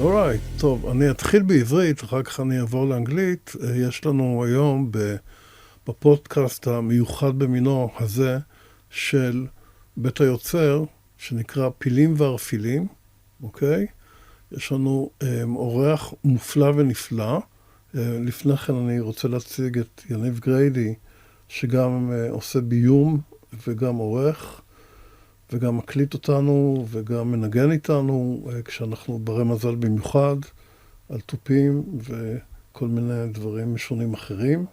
אורייט, טוב, אני אתחיל בעברית, אחר כך אני אעבור לאנגלית. יש לנו היום בפודקאסט המיוחד במינו הזה של בית היוצר, שנקרא פילים וערפילים, אוקיי? יש לנו אורח מופלא ונפלא. לפני כן אני רוצה להציג את יניב גריידי, שגם עושה ביום וגם עורך, וגם מקליט אותנו וגם מנגן איתנו כשאנחנו ברי מזל במיוחד, על טופים וכל מיני דברים משונים אחרים.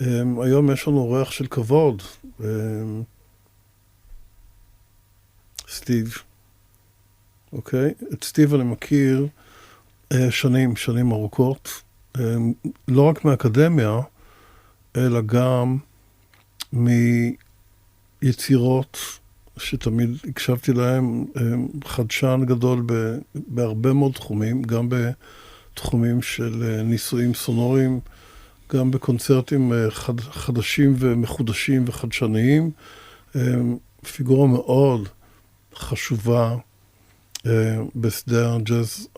היום יש לנו אורח של כבוד, סטיב. אוקיי? את סטיב אני מכיר שנים ארוכות, לא רק מהאקדמיה, אלא גם מיצירות שתמיד הקשבתי להם, חדשן גדול בהרבה מאוד תחומים, גם בתחומים של ניסויים סונוריים, גם בקונצרטים חדשים ומחודשים וחדשניים. פיגורה מאוד חשובה בשדה הג'אז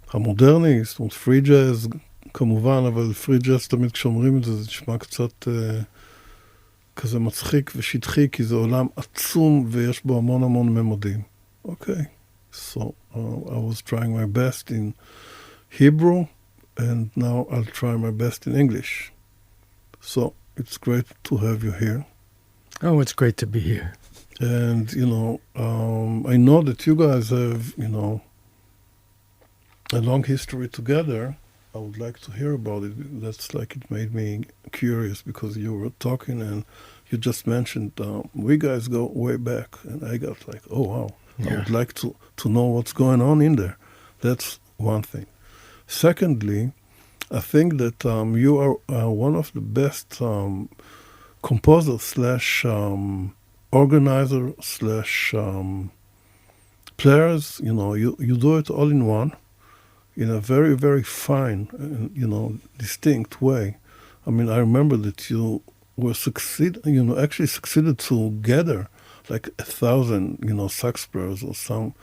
המודרני, זאת אומרת פרי ג'אז כמובן, אבל פרי ג'אז תמיד כשאומרים את זה, זה נשמע קצת כזה מצחיק ושטחי, כי זה עולם עצום ויש בו המון ממדים. אוקיי. So, I was trying my best in Hebrew, and now I'll try my best in English. So, it's great to have you here. Oh, it's great to be here. And, I know that you guys have, a long history together. I would like to hear about it. That's like it made me curious because you were talking and you just mentioned we guys go way back, and I got like, oh wow, yeah. I would like to know what's going on in there. That's one thing. Secondly, I think that you are one of the best composer / organizer / players. You do it all in one, in a very, very fine, distinct way. I mean, I remember that you were actually succeeded to gather like 1,000, sax players or some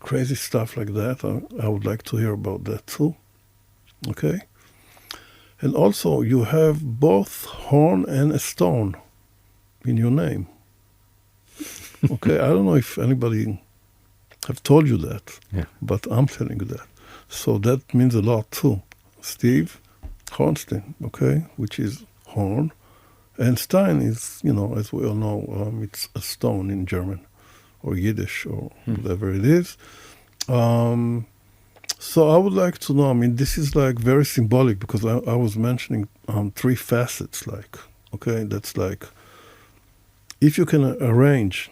crazy stuff like that. I would like to hear about that too. Okay? And also, you have both horn and a stone in your name. Okay? I don't know if anybody have told you that, yeah. But I'm telling you that. So that means a lot too. Steve Hörnstein, okay, which is horn, and Stein is, as we all know, it's a stone in German, or Yiddish, or whatever it is. So I would like to know, I mean, this is like very symbolic, because I was mentioning three facets, like, okay, that's like, if you can arrange,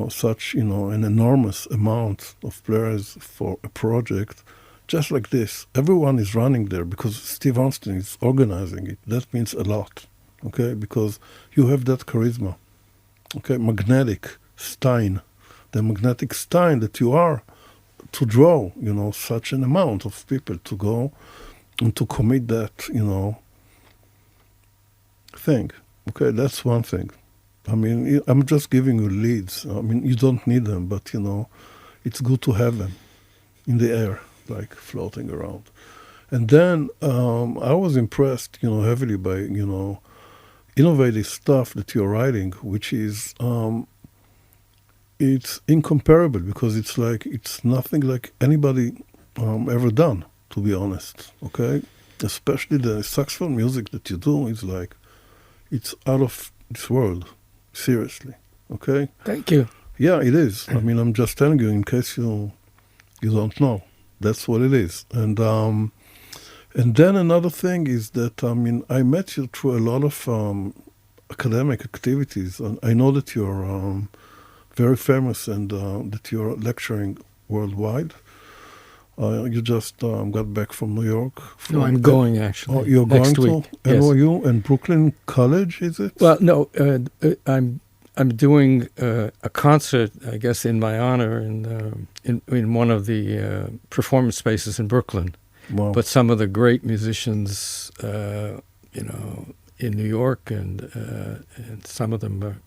such, an enormous amount of players for a project, just like this, everyone is running there because Steve Hörnstein is organizing it. That means a lot, okay? Because you have that charisma, okay? Magnetic Stein, the magnetic Stein that you are to draw, such an amount of people to go and to commit that, thing. Okay, that's one thing. I mean, I'm just giving you leads. I mean, you don't need them, but, it's good to have them in the air, like floating around. And then I was impressed, heavily by, innovative stuff that you're writing, which is, it's incomparable because it's nothing like anybody ever done, to be honest, okay? Especially the saxophone music that you do is like, it's out of this world, seriously, okay? Thank you. Yeah, it is. I mean, I'm just telling you in case you don't know. That's what it is. And then another thing is that, I mean, I met you through a lot of academic activities. And I know that you're very famous and that you're lecturing worldwide. You just got back from New York. No, I'm going, actually. Oh, you're next going week. to NYU and Brooklyn College, is it? Well, no, I'm doing a concert, I guess, in my honor in one of the performance spaces in Brooklyn. Wow. But some of the great musicians, in New York, and some of them are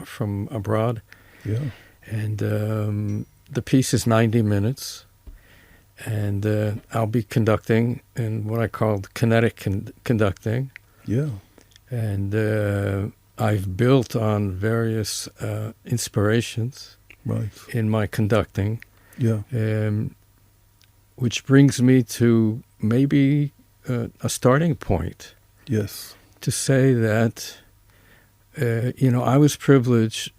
from abroad. Yeah. And the piece is 90 minutes, and I'll be conducting in what I call kinetic conducting. Yeah. And I've built on various inspirations in my conducting. Yeah. Which brings me to maybe a starting point. Yes. To say that, I was privileged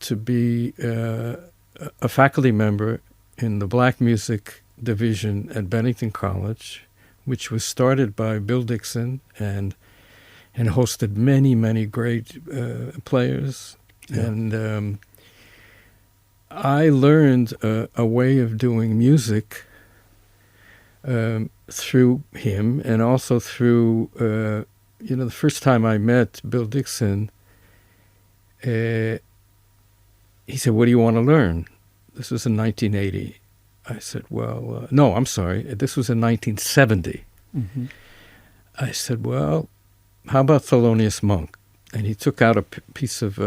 to be a faculty member in the Black Music Division at Bennington College, which was started by Bill Dixon and hosted many, many great players. Yeah. And I learned a way of doing music through him, and also through, the first time I met Bill Dixon, he said, "What do you want to learn?" This was in 1980. I said, "Well, no, I'm sorry. This was in 1970. Mm-hmm. I said, "Well, how about Thelonious Monk?" And he took out a piece of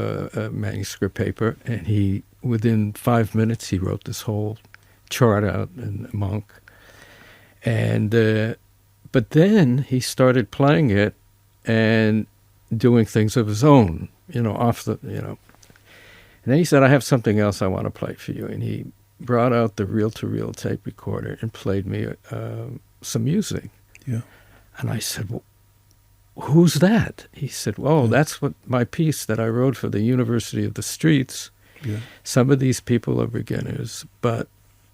manuscript paper, and within 5 minutes, he wrote this whole chart out in Monk. And but then he started playing it and doing things of his own, And then he said, "I have something else I want to play for you." And he brought out the reel-to-reel tape recorder and played me some music. Yeah. And I said, "Well, who's that?" He said, "Well, that's what my piece that I wrote for the University of the Streets. Yeah. Some of these people are beginners,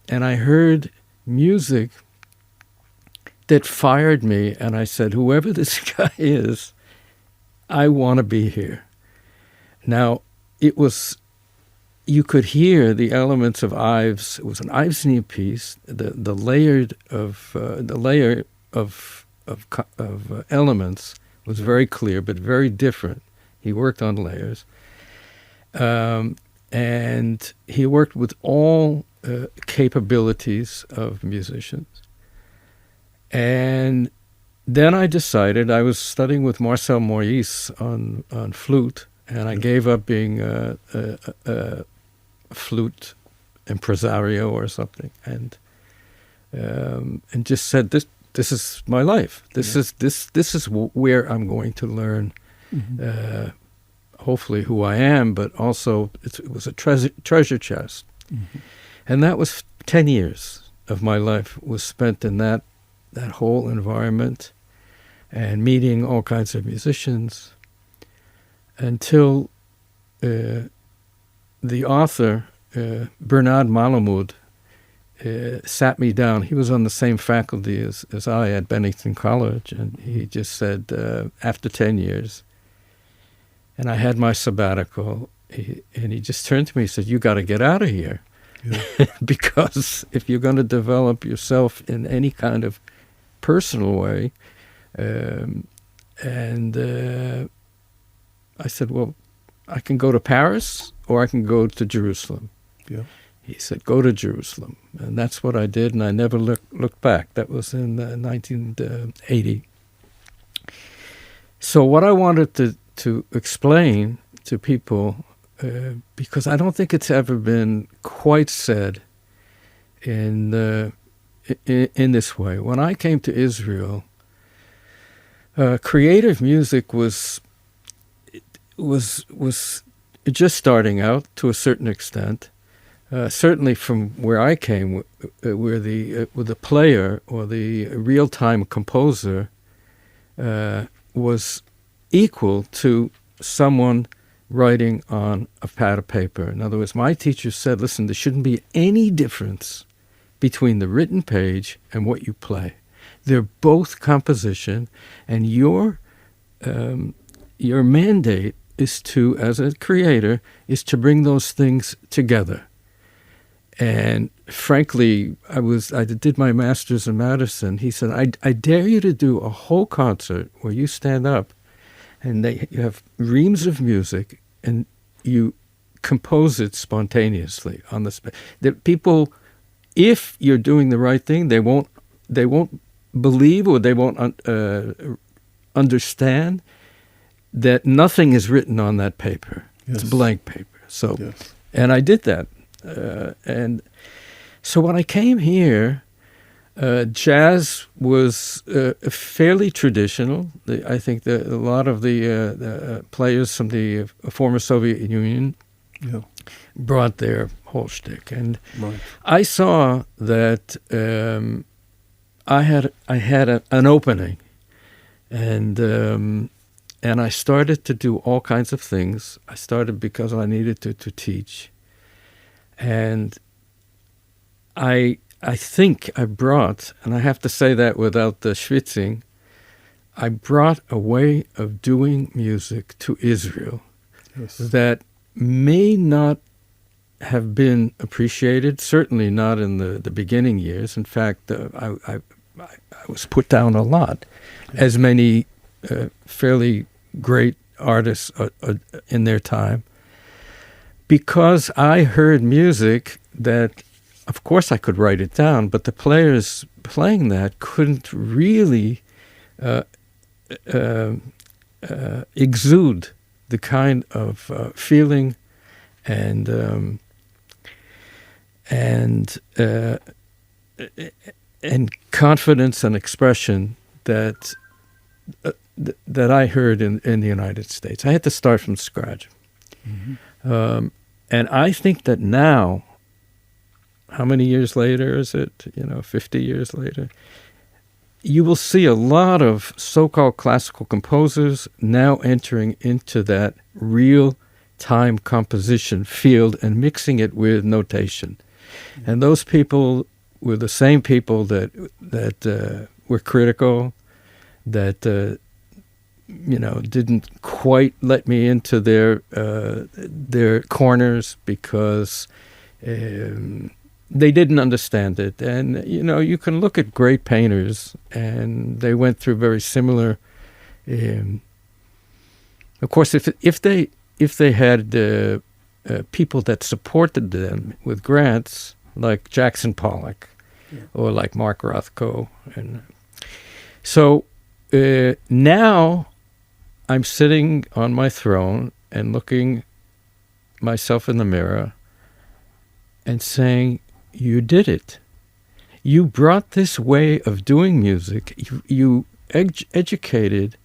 and I heard music that fired me, and I said, whoever this guy is, I want to be here." Now, you could hear the elements of Ives. It was an Ivesian piece. The layer of elements was very clear, but very different. He worked on layers, and he worked with all capabilities of musicians. And then I decided, I was studying with Marcel Moïse on flute, and I gave up being a flute impresario or something, and just said, this is my life. This is where I'm going to learn, hopefully who I am, but also it was a treasure chest. Mm-hmm. And that was 10 years of my life was spent in that whole environment and meeting all kinds of musicians until the author, Bernard Malamud, sat me down. He was on the same faculty as I at Bennington College, and he just said, after 10 years, and I had my sabbatical, and he just turned to me and said, "You got to get out of here." Yeah. Because if you're going to develop yourself in any kind of personal way, I said, "Well, I can go to Paris or I can go to Jerusalem." Yeah. He said, "Go to Jerusalem." And that's what I did, and I never looked back. That was in 1980. So what I wanted to explain to people, because I don't think it's ever been quite said in this way. When I came to Israel, creative music was just starting out to a certain extent. Certainly from where I came, where the player or the real-time composer was equal to someone writing on a pad of paper. In other words, my teacher said, "Listen, there shouldn't be any difference between the written page and what you play. They're both composition, and your mandate is to, as a creator, is to bring those things together." And frankly, I did my master's in Madison. He said, I dare you to do a whole concert where you stand up and you have reams of music and you compose it spontaneously on the spot. That people, if you're doing the right thing, they won't believe or they won't understand that nothing is written on that paper. Yes. It's blank paper. So, yes. And I did that. And so when I came here, jazz was fairly traditional. I think that a lot of the players from the former Soviet Union brought their whole shtick. And I saw that I had an opening, and I started to do all kinds of things. I started because I needed to teach, and I think I brought, and I have to say that without the schwitzing, I brought a way of doing music to Israel that may not have been appreciated, certainly not in the beginning years. In fact, I was put down a lot, as many fairly great artists in their time, because I heard music that, of course, I could write it down, but the players playing that couldn't really exude the kind of feeling and confidence and expression that I heard in the United States. I had to start from scratch. Mm-hmm. And I think that now, how many years later is it? 50 years later, you will see a lot of so-called classical composers now entering into that real-time composition field and mixing it with notation. Mm-hmm. And those people were the same people that were critical, that didn't quite let me into their corners because they didn't understand it. And you can look at great painters, and they went through very similar. Of course, if they had people that supported them with grants, like Jackson Pollock, or like Mark Rothko, and so now I'm sitting on my throne and looking myself in the mirror and saying, you did it. You brought this way of doing music. You educated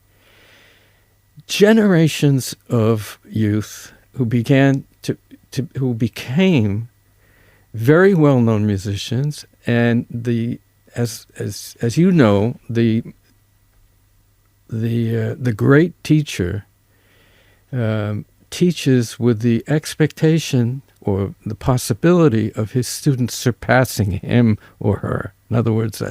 generations of youth who who became very well-known musicians, and as you know, the great teacher teaches with the expectation or the possibility of his students surpassing him or her. In other words,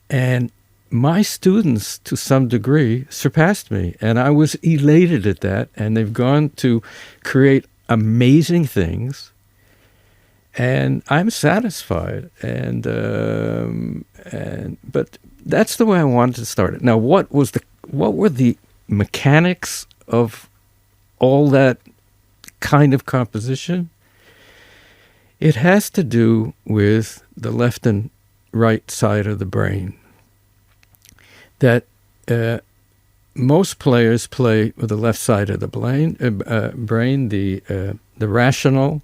and my students, to some degree, surpassed me, and I was elated at that, and they've gone to create amazing things, and I'm satisfied, but that's the way I wanted to start it. Now, what were the mechanics of all that kind of composition? It has to do with the left and right side of the brain. That most players play with the left side of the brain, the rational,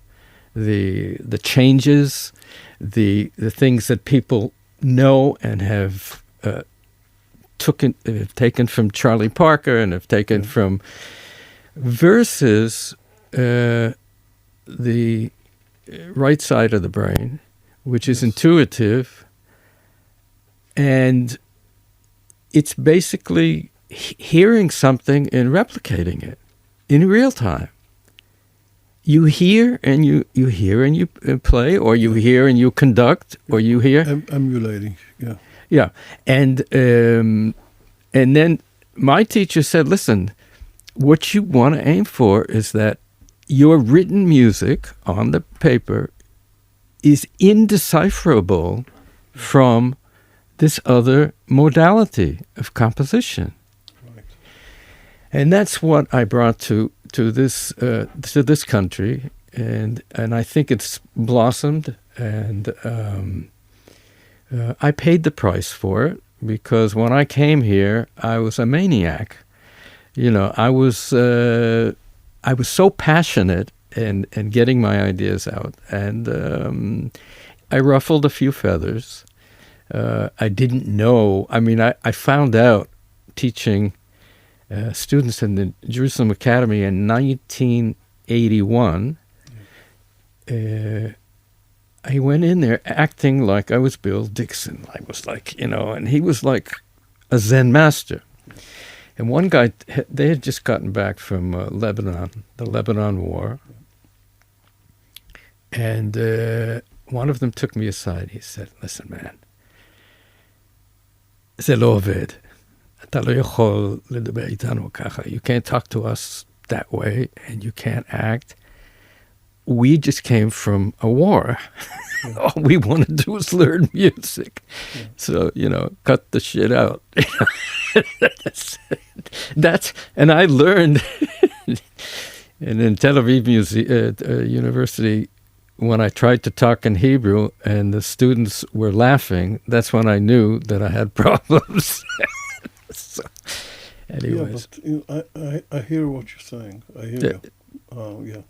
the changes, the things that people know and have taken from Charlie Parker and have taken from, versus the right side of the brain, which is intuitive, and it's basically hearing something and replicating it in real time. You hear and you hear and you play, or you hear and you conduct, or you hear emulating. Yeah, and then my teacher said, "Listen, what you want to aim for is that your written music on the paper is indecipherable from this other modality of composition." Right. And that's what I brought to this country, and I think it's blossomed, and I paid the price for it, because when I came here, I was a maniac. I was so passionate and getting my ideas out. And I ruffled a few feathers. I didn't know. I mean, I found out teaching students in the Jerusalem Academy in 1981. I went in there acting like I was Bill Dixon. I was like, and he was like a Zen master. And one guy, they had just gotten back from Lebanon, the Lebanon War. And one of them took me aside. He said, listen, man, זה לא עובד. אתה לא יכול לדבר איתנו ככה. You can't talk to us that way, and you can't act. We just came from a war. All we want to do is learn music. Yeah. So, cut the shit out. And I learned and in Tel Aviv University, when I tried to talk in Hebrew and the students were laughing, that's when I knew that I had problems. So, anyways. Yeah, but I hear what you're saying. I hear you.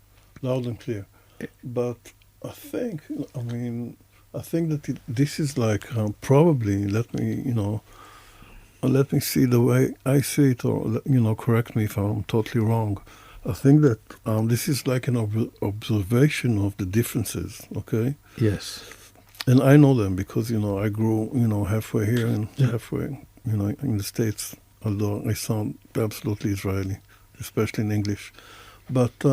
Loud and clear. But I think that this is like probably, let me see the way I see it, or, correct me if I'm totally wrong. I think that this is like an observation of the differences, okay? Yes. And I know them because, I grew, halfway here and halfway, in the States, although I sound absolutely Israeli, especially in English. But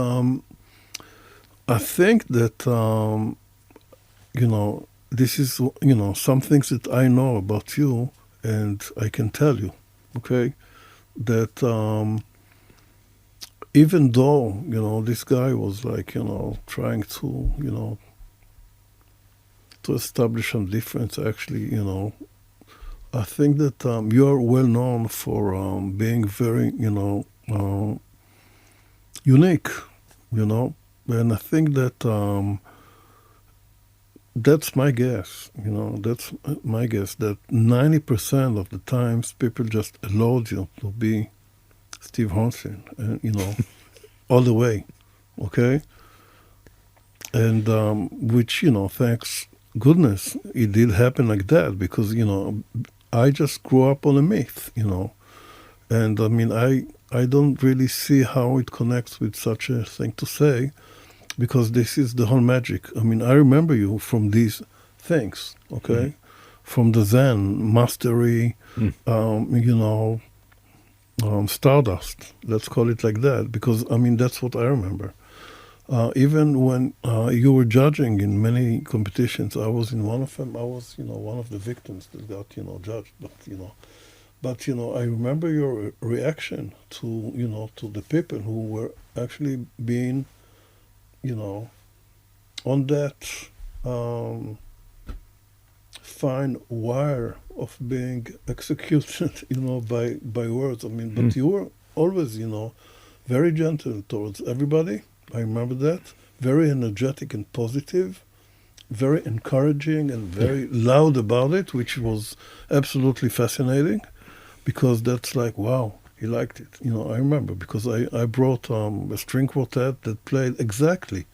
I think that, this is, some things that I know about you, and I can tell you, okay, that even though, this guy was like, trying to, to establish some difference, actually, I think that you're well known for being very, unique, and I think that that's my guess, that's my guess, that 90% of the times people just allowed you to be Steve Hornstein, all the way, okay? And which, thanks goodness, it did happen like that, because, I just grew up on a myth, and I mean, I don't really see how it connects with such a thing to say, because this is the whole magic. I mean, I remember you from these things, okay? From the Zen, mastery, stardust, let's call it like that, because, I mean, that's what I remember. Even when you were judging in many competitions, I was in one of them. I was, one of the victims that got, judged. But, I remember your reaction to, to the people who were actually being, on that fine wire of being executed, by words. I mean, but you were always, very gentle towards everybody. I remember that. Very energetic and positive, very encouraging and very loud about it, which was absolutely fascinating, because that's like, wow, he liked it. I remember, because I brought a string quartet that played exactly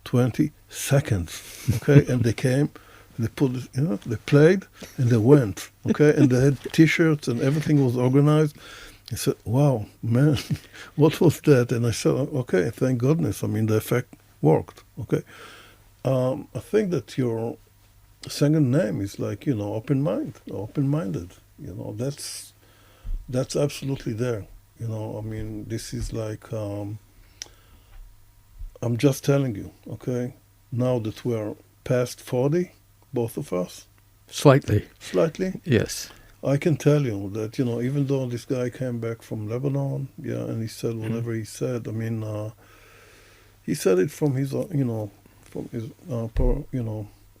20 seconds, okay? And they came, they put it, they played, and they went, okay? And they had T-shirts and everything was organized. I said, wow, man, what was that? And I said, okay, thank goodness. I mean, the effect worked, okay? I think that your second name is like, open-minded. That's absolutely there. I mean, this is like, I'm just telling you, okay? Now that we're past 40, both of us. Slightly. Yes. I can tell you that, even though this guy came back from Lebanon, and he said whatever he said, I mean, he said it from his,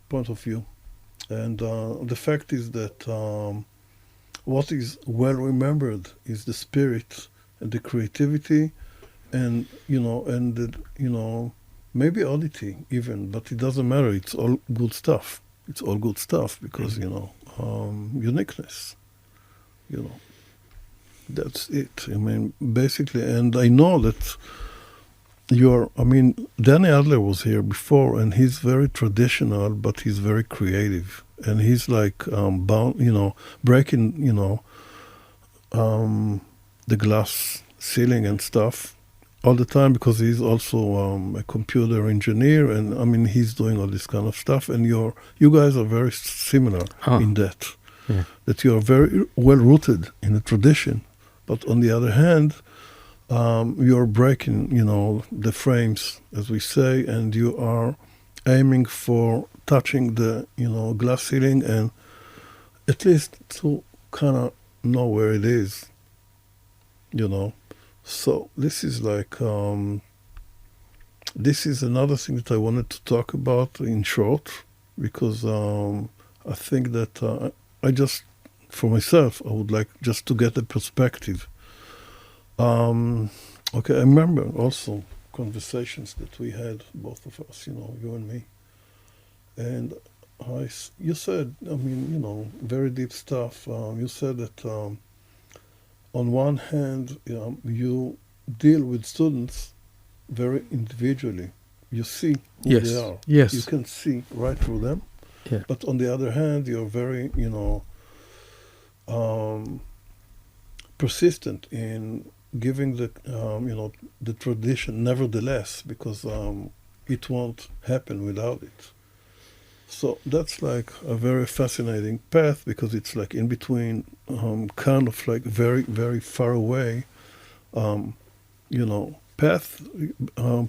point of view. And the fact is that what is well remembered is the spirit and the creativity and, and the, maybe oddity even, but it doesn't matter. It's all good stuff. It's all good stuff because, uniqueness, that's it. I mean, basically, and I know that Danny Adler was here before, and he's very traditional, but he's very creative. And he's like breaking, the glass ceiling and stuff all the time, because he's also a computer engineer, and he's doing all this kind of stuff. And you guys are very similar in that, that you are very well rooted in the tradition, but on the other hand, you're breaking, the frames, as we say, and you are aiming for touching the, glass ceiling, and at least to kind of know where it is, So this is like, this is another thing that I wanted to talk about in short, because I think that I just, for myself, I would like just to get a perspective. Okay, I remember also conversations that we had, both of us, you and me. And you said, very deep stuff. You said that on one hand, you deal with students very individually. You see who they are. Yes. You can see right through them. Yeah. But on the other hand, you're very, persistent in giving the the tradition nevertheless, because it won't happen without it. So that's like a very fascinating path, because it's like in between, kind of like very, very far away,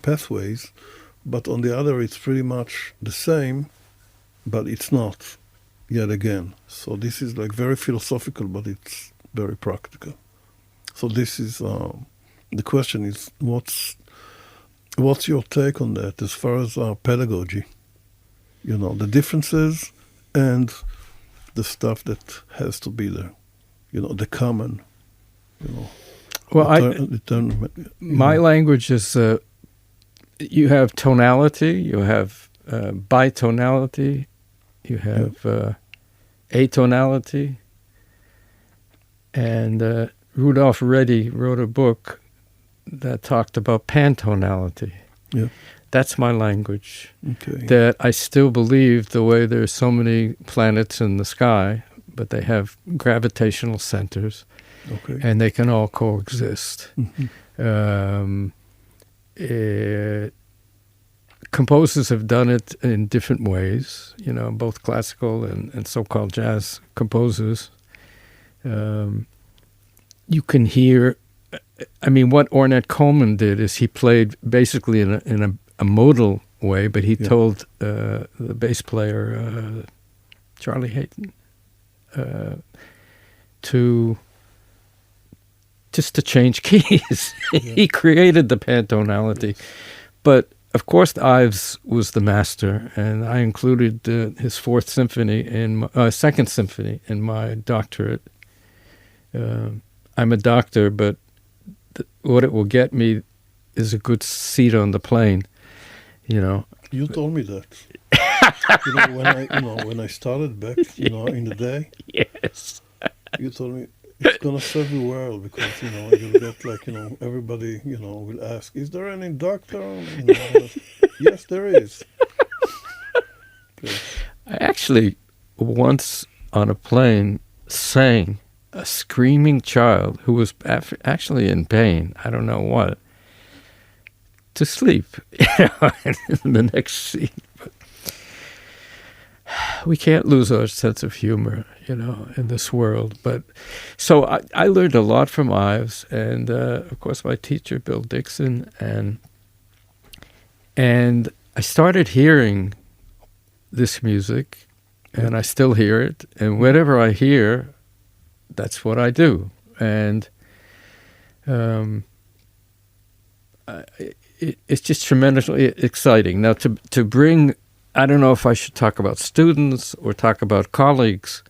pathways, but on the other it's pretty much the same, but it's not yet again. So this is like very philosophical, but it's very practical. So this is, the question is, what's your take on that as far as pedagogy? The differences and the stuff that has to be there, the common, Well, my language is, you have tonality, you have bitonality, you have atonality, and Rudolph Reddy wrote a book that talked about pantonality. Yeah. That's my language. Okay. That I still believe the way there's so many planets in the sky, but they have gravitational centers, and they can all coexist. Mm-hmm. Composers have done it in different ways, both classical and so-called jazz composers. You can hear, what Ornette Coleman did is he played basically in a modal way, but he told the bass player, Charlie Hayton, to change keys. He created the pantonality. But, of course, Ives was the master, and I included his Second Symphony in my doctorate. I'm a doctor, but what it will get me is a good seat on the plane. You told me that. When I started back, in the day. Yes. You told me it's gonna serve you well, because you'll get like everybody will ask, is there any doctor? Yes, there is. Okay. I actually once on a plane sang a screaming child who was actually in pain. I don't know what. To sleep, in the next scene. But we can't lose our sense of humor, in this world. But so I learned a lot from Ives, and of course my teacher Bill Dixon, and I started hearing this music, and I still hear it, and whatever I hear, that's what I do, and it's just tremendously exciting. Now, to bring, I don't know if I should talk about students or talk about colleagues,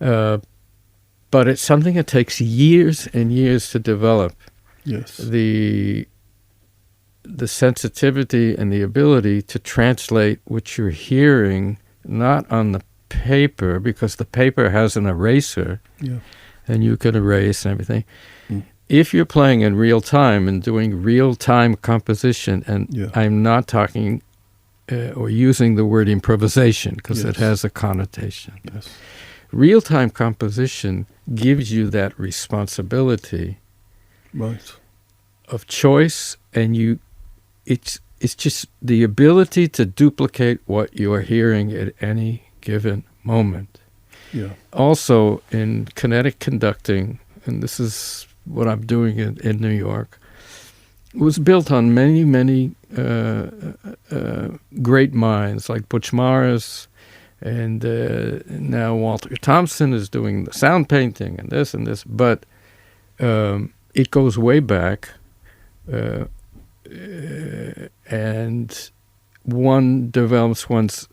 but it's something that takes years and years to develop. Yes. The sensitivity and the ability to translate what you're hearing, not on the paper, because the paper has an eraser, and you can erase and everything. if you're playing in real time and doing real-time composition, and I'm not talking or using the word improvisation because it has a connotation. Yes. Real-time composition gives you that responsibility of choice, and it's just the ability to duplicate what you are hearing at any given moment. Yeah. Also, in kinetic conducting, and this is what I'm doing in New York, was built on many, many great minds like Butch Morris, and now Walter Thompson is doing the sound painting and this, but it goes way back, and one develops one's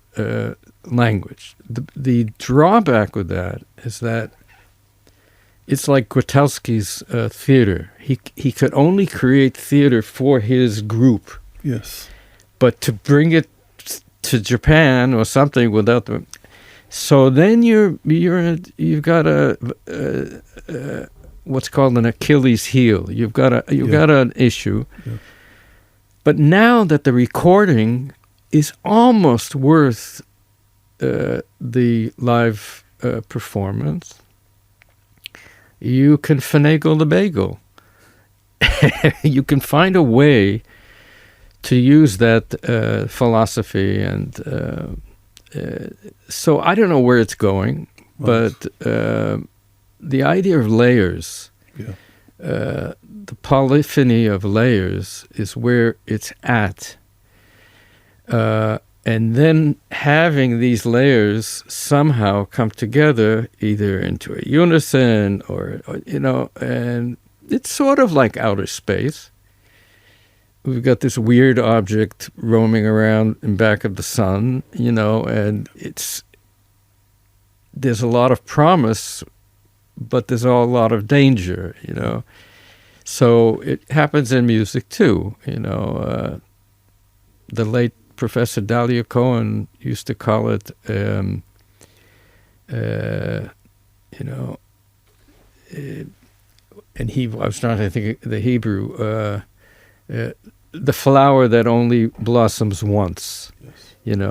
language. The drawback with that is that it's like Grotowski's theater. He could only create theater for his group. Yes. But to bring it to Japan or something without the, so then you've got a what's called an Achilles heel. You've got an issue. Yeah. But now that the recording is almost worth the live performance, you can finagle the bagel. You can find a way to use that philosophy, and so I don't know where it's going, but the idea of layers, the polyphony of layers is where it's at. And then having these layers somehow come together either into a unison or and it's sort of like outer space. We've got this weird object roaming around in back of the sun, and there's a lot of promise, but there's a lot of danger, So it happens in music too, The late Professor Dahlia Cohen used to call it, and I was trying to think of the Hebrew, the flower that only blossoms once, the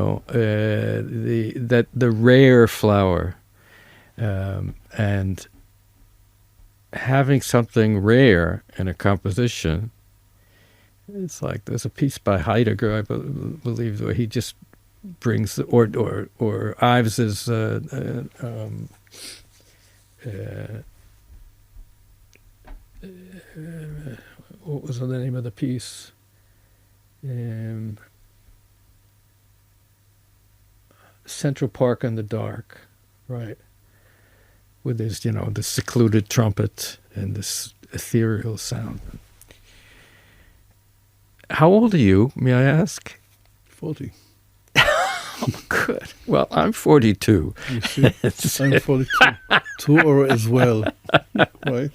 rare flower, and having something rare in a composition. It's like there's a piece by Heidegger, I believe, where he just brings or Ives's what was the name of the piece? Central Park in the Dark, right? With this, the secluded trumpet and this ethereal sound. How old are you, may I ask? 40. Oh, good. Well, I'm 42. You see, I'm 42. Two as well, right?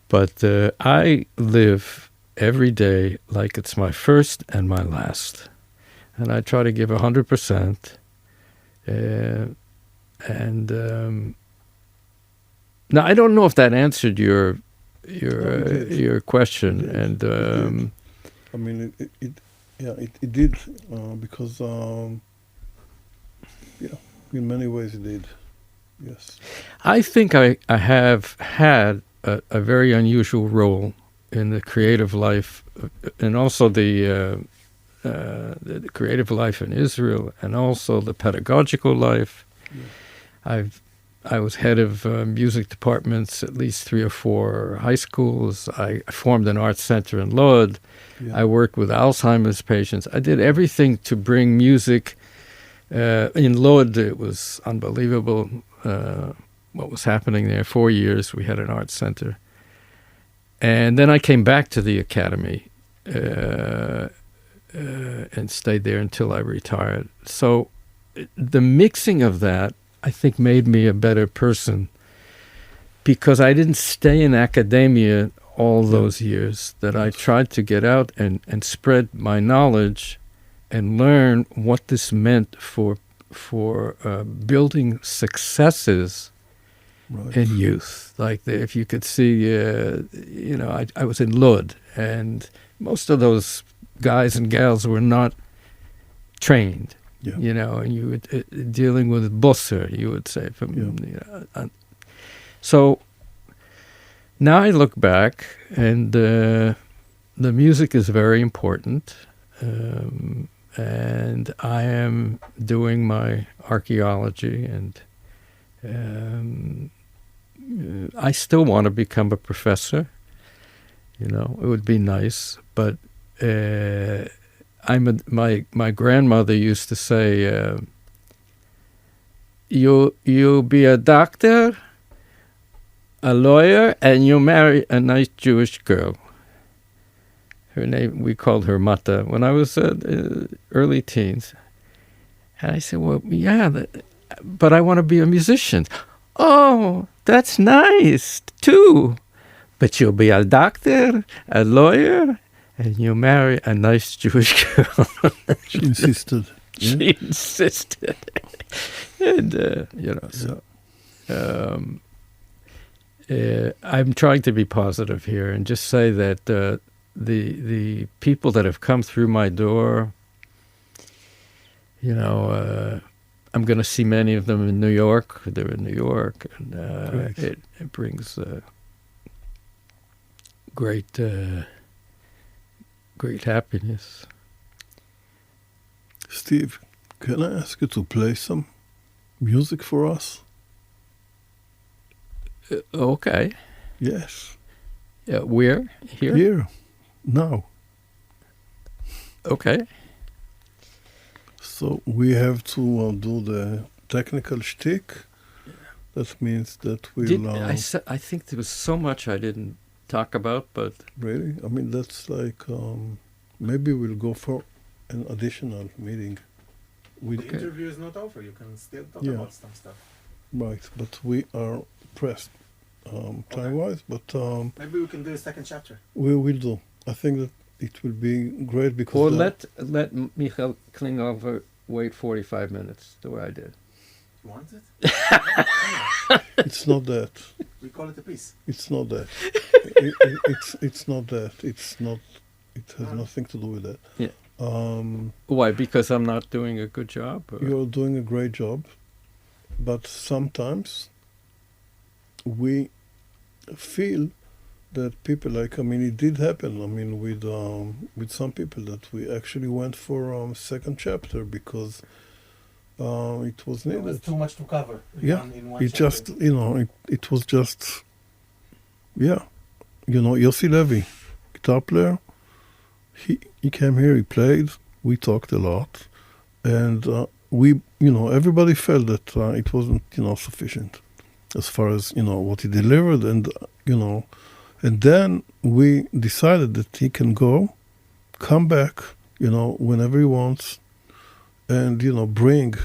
But I live every day like it's my first and my last. And I try to give 100%. Now, I don't know if that answered your question. And I mean, it did, because, in many ways it did, yes. I think I have had a very unusual role in the creative life, and also the creative life in Israel, and also the pedagogical life. Yeah. I was head of music departments at least 3 or 4 high schools. I formed an arts center in Lod. Yeah. I worked with Alzheimer's patients. I did everything to bring music. In Lod, it was unbelievable what was happening there. 4 years we had an arts center. And then I came back to the academy and stayed there until I retired. So the mixing of that, I think, made me a better person, because I didn't stay in academia all those years, that I tried to get out and spread my knowledge and learn what this meant for building successes Right. in youth. Like if you could see, I was in Lud, and most of those guys and gals were not trained. Yeah. And you would dealing with busser, you would say. So now I look back, and the music is very important, and I am doing my archaeology, and I still want to become a professor. It would be nice, but my grandmother used to say, "You be a doctor, a lawyer, and you marry a nice Jewish girl." Her name, we called her Mata when I was early teens. And I said, "Well, yeah, but I want to be a musician." "Oh, that's nice, too. But you'll be a doctor, a lawyer, and you marry a nice Jewish girl." She insisted. She insisted. And, I'm trying to be positive here and just say that the people that have come through my door, I'm going to see many of them in New York. They're in New York, and it brings great happiness. Steve, can I ask you to play some music for us? Okay. Yes. Where? Here? Here. Now. Okay. So we have to do the technical shtick. That means that we'll... I think there was so much I didn't talk about, but... Really? I mean, that's like... maybe we'll go for an additional meeting. The interview is not over. You can still talk about some stuff. Right, but we are pressed time-wise, but... maybe we can do a second chapter. We will do. I think that it will be great because... Or let Michael Klinghoffer wait 45 minutes, the way I did. You want it? It's not that. We call it a piece. It's not that. It's not that. It's not... It has nothing to do with that. Yeah. Why? Because I'm not doing a good job? Or? You're doing a great job, but sometimes we feel that people it did happen. With some people that we actually went for second chapter because it was needed. It was too much to cover. In one it chapter. just it was just Yossi Levy, guitar player. He came here, he played, we talked a lot, and we everybody felt that it wasn't sufficient as far as what he delivered, and and then we decided that he can come back whenever he wants, and bring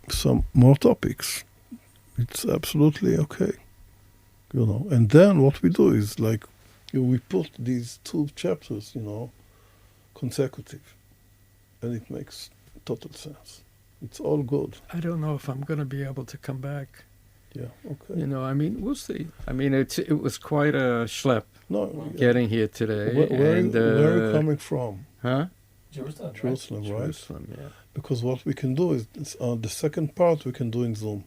some more topics. It's absolutely okay, and then what we do is we put these 2 chapters consecutive, and it makes total sense. It's all good. I don't know if I'm going to be able to come back. Yeah, okay. We'll see. It was quite a schlep getting here today. Where are you coming from? Huh? Jerusalem, right? Jerusalem, yeah. Because what we can do is the second part we can do in Zoom.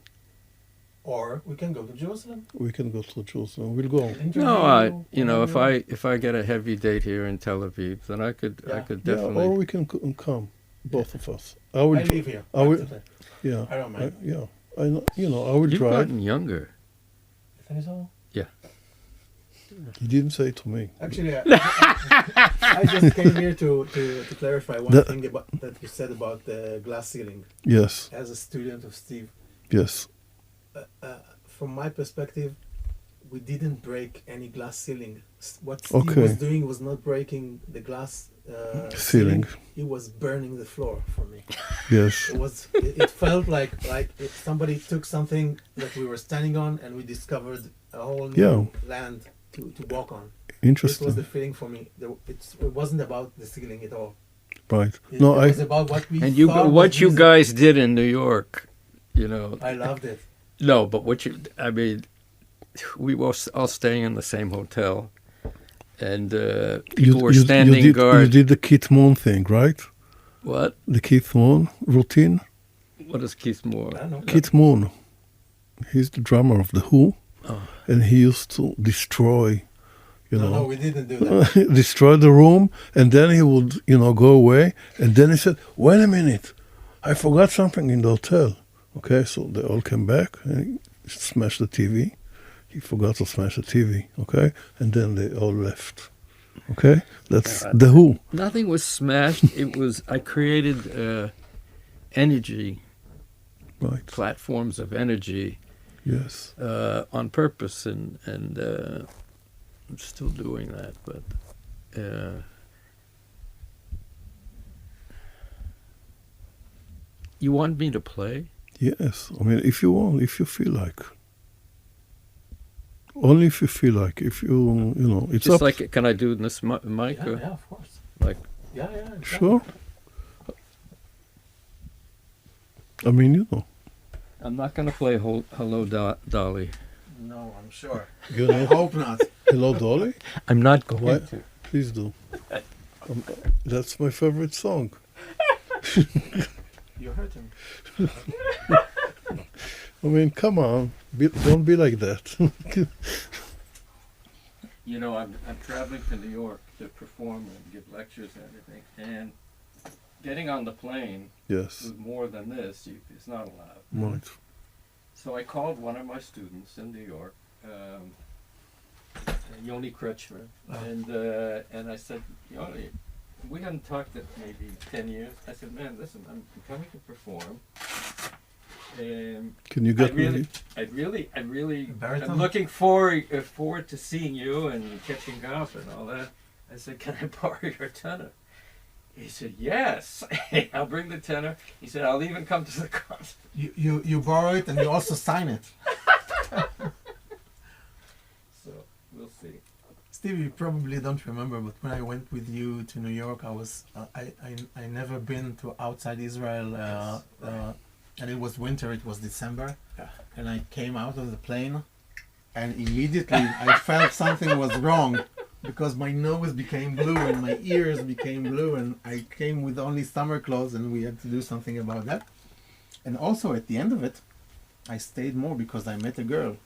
Or we can go to Jerusalem. We can go to Jerusalem. We'll go. No, if I get a heavy date here in Tel Aviv, then I could definitely. Yeah, or we can come, both of us. I live here. I will. Yeah. I don't mind. I know. I will You've drive. gotten younger. You think so? Yeah. He didn't say it to me. Actually, I just came here to clarify one thing that you said about the glass ceiling. Yes. As a student of Steve. Yes. From my perspective, we didn't break any glass ceiling. What Steve was doing was not breaking the glass ceiling. He was burning the floor for me. Yes. It felt like if somebody took something that we were standing on and we discovered a whole new land to walk on. Interesting. This was the feeling for me. It wasn't about the ceiling at all. Right. It was about what we and thought what you guys did in New York, I loved it. No, but we were all staying in the same hotel, and people were standing guard. You did the Keith Moon thing, right? What? The Keith Moon routine? What is Keith Moore? I don't know. Keith Moon. He's the drummer of The Who, Oh. and he used to destroy, No, we didn't do that. destroy the room, and then he would, go away, and then he said, "Wait a minute, I forgot something in the hotel." Okay, so they all came back, and he smashed the TV. He forgot to smash the TV, okay? And then they all left, okay? That's The Who. Nothing was smashed. It was, I created energy, Right, platforms of energy yes. on purpose, and I'm still doing that, but you want me to play? Yes, I mean, if you want, if you feel like. Only if you feel like, if you, it's Just up. like, can I do this mic? Yeah, or- yeah, of course. Like, Yeah, exactly. Sure. I mean, I'm not going to play Hello, Dolly. No, I'm sure. You I know, hope not. Hello, Dolly? I'm not going Why? to. Please do. That's my favorite song. You heard him. I mean, come on. Don't be like that. You know, I'm traveling to New York to perform and give lectures and everything, and getting on the plane Yes. with more than this is not allowed. Right. So I called one of my students in New York, Yoni Kretschmer, and I said, Yoni, we hadn't talked in maybe 10 years. I said, man, listen, I'm coming to perform. Can you get me? I really, Baritone? I'm looking forward to seeing you and catching up and all that. I said, can I borrow your tenor? He said, yes. I'll bring the tenor. He said, I'll even come to the concert. You borrow it and you also sign it. So we'll see. Steve, you probably don't remember, but when I went with you to New York, I never been to outside Israel, and it was winter. It was December, and I came out of the plane, and immediately I felt something was wrong, because my nose became blue and my ears became blue, and I came with only summer clothes, and we had to do something about that. And also at the end of it, I stayed more because I met a girl.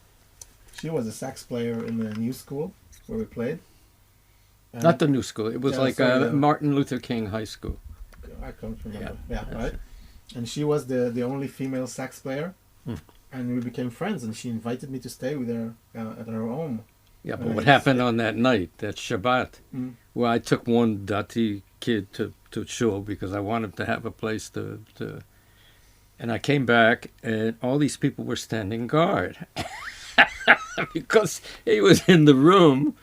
She was a sax player in the new school where we played. And Not the new school. It was Yeah, like sorry, Martin Luther King High School. I can't remember. Yeah, Yeah, right. And she was the only female sax player, and we became friends. And she invited me to stay with her at her home. Yeah, but Right. what happened on that night, that Shabbat? Mm. Well, I took one Dati kid to shul because I wanted to have a place to. And I came back, and all these people were standing guard because he was in the room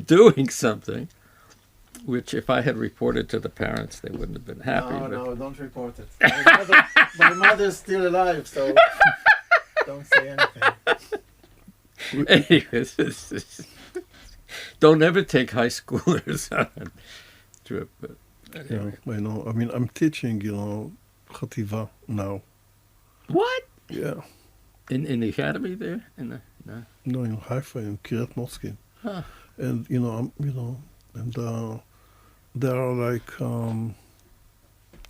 doing something, which if I had reported to the parents, they wouldn't have been happy. No, don't report it. My mother's still alive, so don't say anything. Anyways, don't ever take high schoolers on a trip. But anyway. I know. I mean, I'm teaching, Chativa now. What? Yeah. In the academy there? No, in Haifa, in Kiryat Motskin. Huh. And, and there are like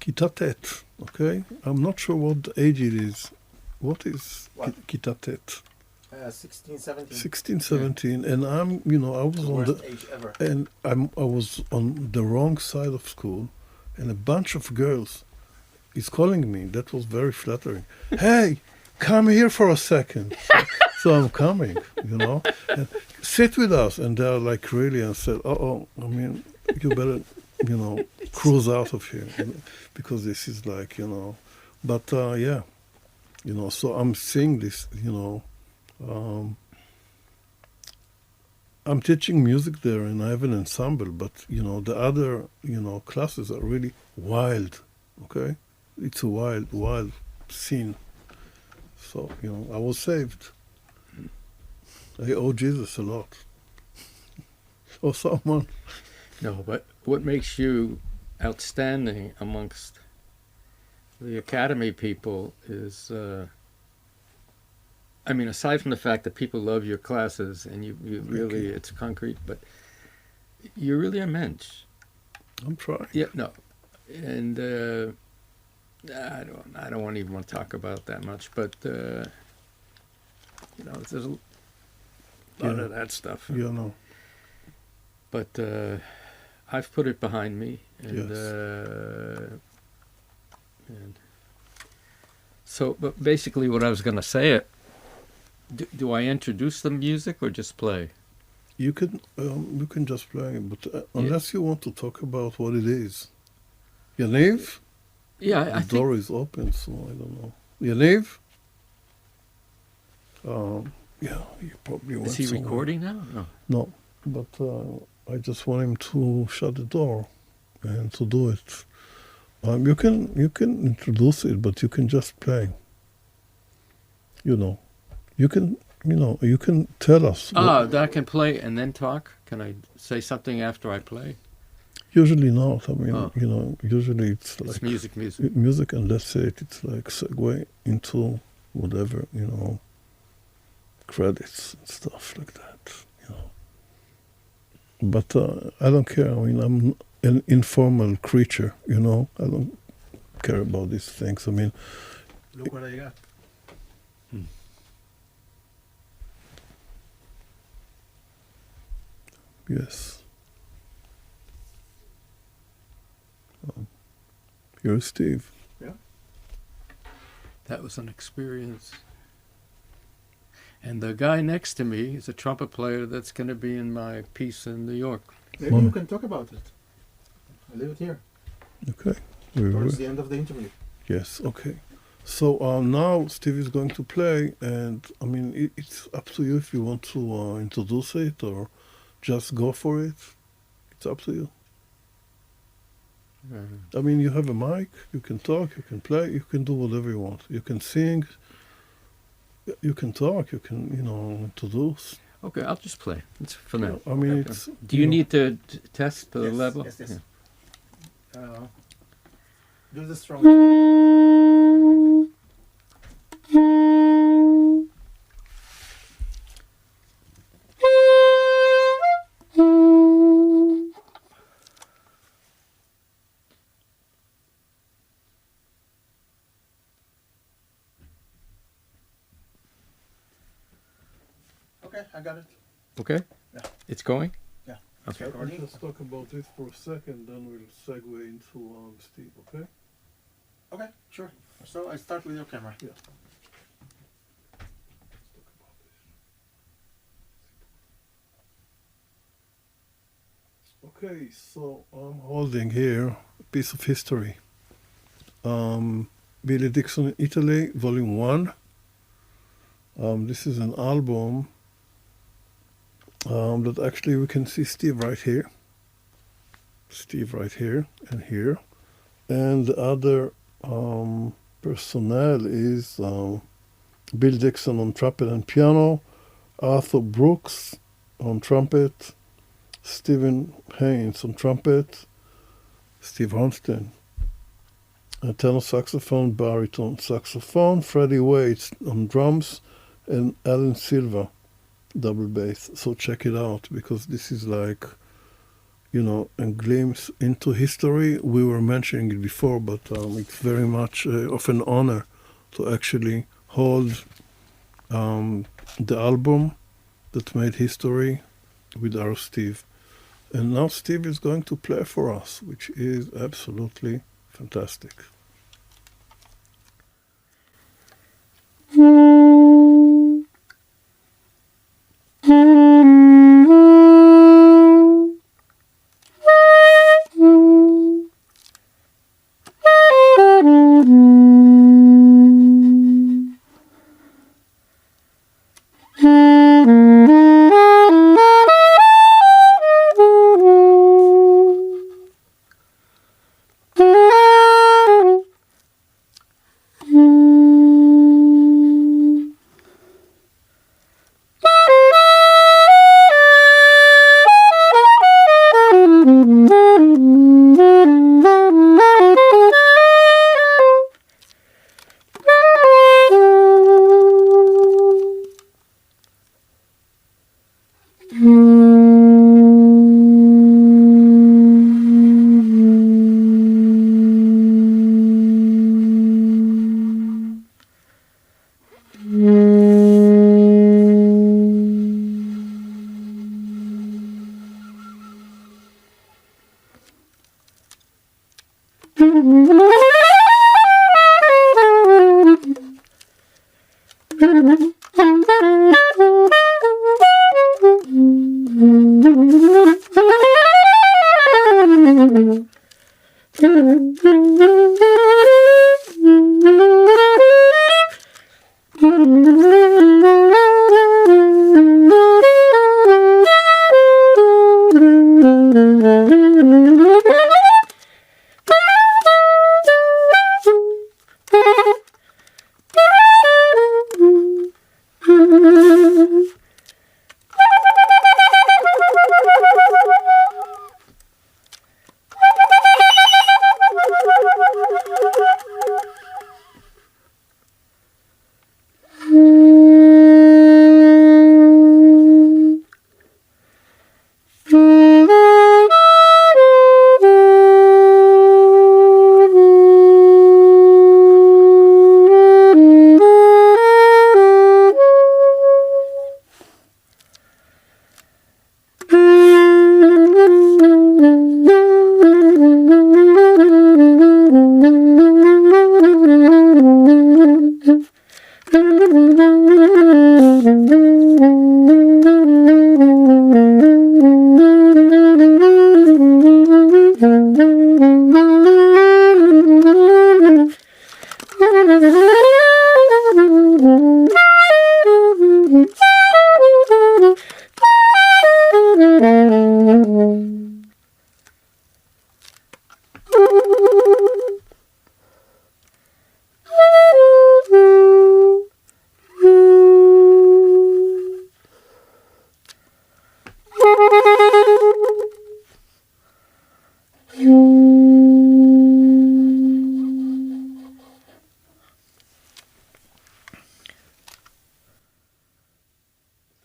Kita Tet, okay? I'm not sure what the age it is. What is Kita Tet? 16, 17. 16, 17, and I'm, I was The on worst the, age ever. and I was on the wrong side of school, and a bunch of girls is calling me. That was very flattering. Hey, come here for a second. So I'm coming, and sit with us. And they're like really, and said, I mean, you better, cruise out of here, because this is like, but yeah, so I'm seeing this, I'm teaching music there, and I have an ensemble, but, the other, classes are really wild, okay? It's a wild scene. So, I was saved. I owe Jesus a lot. Or someone. No, but what makes you outstanding amongst the academy people is I mean, aside from the fact that people love your classes and you really, it's concrete, but you're really a mensch. I'm trying. Yeah, no. And I don't even want to talk about that much, but, there's a lot of that stuff. Yeah, no. But I've put it behind me. And, Yes. and so, but basically what I was going to say, do I introduce the music or just play? You can just play, but unless you want to talk about what it is. Yaniv? Yeah, I the door is open, so I don't know. Yaniv? Yeah, he probably went Is he somewhere. recording now? No. No, but I just want him to shut the door and to do it. You can introduce it, but you can just play. You can tell us. That I can play and then talk? Can I say something after I play? Usually not. I mean, usually it's like music. Music, and let's say it's like segue into whatever, credits and stuff like that, But I don't care. I mean, I'm an informal creature, I don't care about these things. I mean, look what I got. Yes. You're Steve. Yeah. That was an experience. And the guy next to me is a trumpet player that's going to be in my piece in New York. Maybe you can talk about it. I leave it here. Okay. Towards the end of the interview. Yes, okay. So now Steve is going to play, and I mean, it's up to you if you want to introduce it or just go for it. It's up to you. I mean, you have a mic, you can talk, you can play, you can do whatever you want. You can sing, you can talk, you can, introduce. Okay, I'll just play. It's for now. I mean, Okay. it's... Do you need to test the Yes, level? yes. Yeah. Do the strong. Okay, I got it. Okay? Yeah. It's going? Yeah. Okay. Recording. Let's talk about this for a second, then we'll segue into Steve, okay? Okay, sure. So I start with your camera. Yeah. Okay, so I'm holding here a piece of history. Billy Dixon, Italy, Volume 1. This is an album that actually we can see Steve right here. Steve right here and here. And the other personnel is Bill Dixon on trumpet and piano, Arthur Brooks on trumpet, Stephen Haynes on trumpet, Steve Hornstein, tenor saxophone, baritone saxophone, Freddie Waits on drums, and Alan Silva, double bass. So check it out, because this is like, a glimpse into history. We were mentioning it before, but it's very much of an honor to actually hold the album that made history with our Steve. And now Steve is going to play for us, which is absolutely fantastic.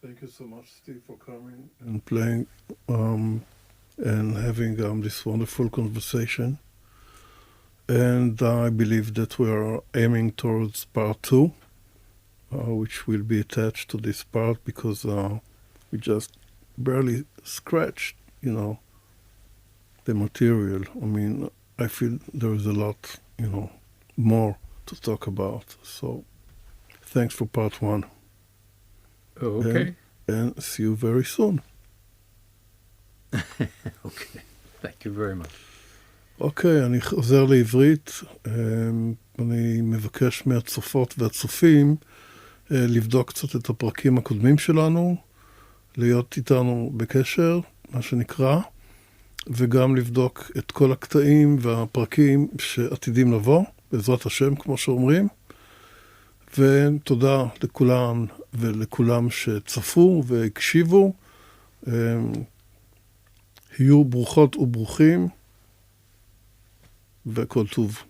Thank you so much, Steve, for coming and playing and having this wonderful conversation. And I believe that we are aiming towards part 2, which will be attached to this part because we just barely scratched, the material. I mean, I feel there is a lot, more to talk about. So thanks for part 1. Okay. And see you very soon. Okay. Thank you very much. אוקיי, אני חוזר לעברית. אני מבקש מהצופות והצופים לבדוק קצת את הפרקים הקודמים שלנו, להיות איתנו בקשר, מה שנקרא, וגם לבדוק את כל הקטעים והפרקים שעתידים לבוא, בעזרת השם, כמו שאומרים. ותודה לכולם ולכולם שצפו והקשיבו. היו ברוכות וברוכים, וכל טוב.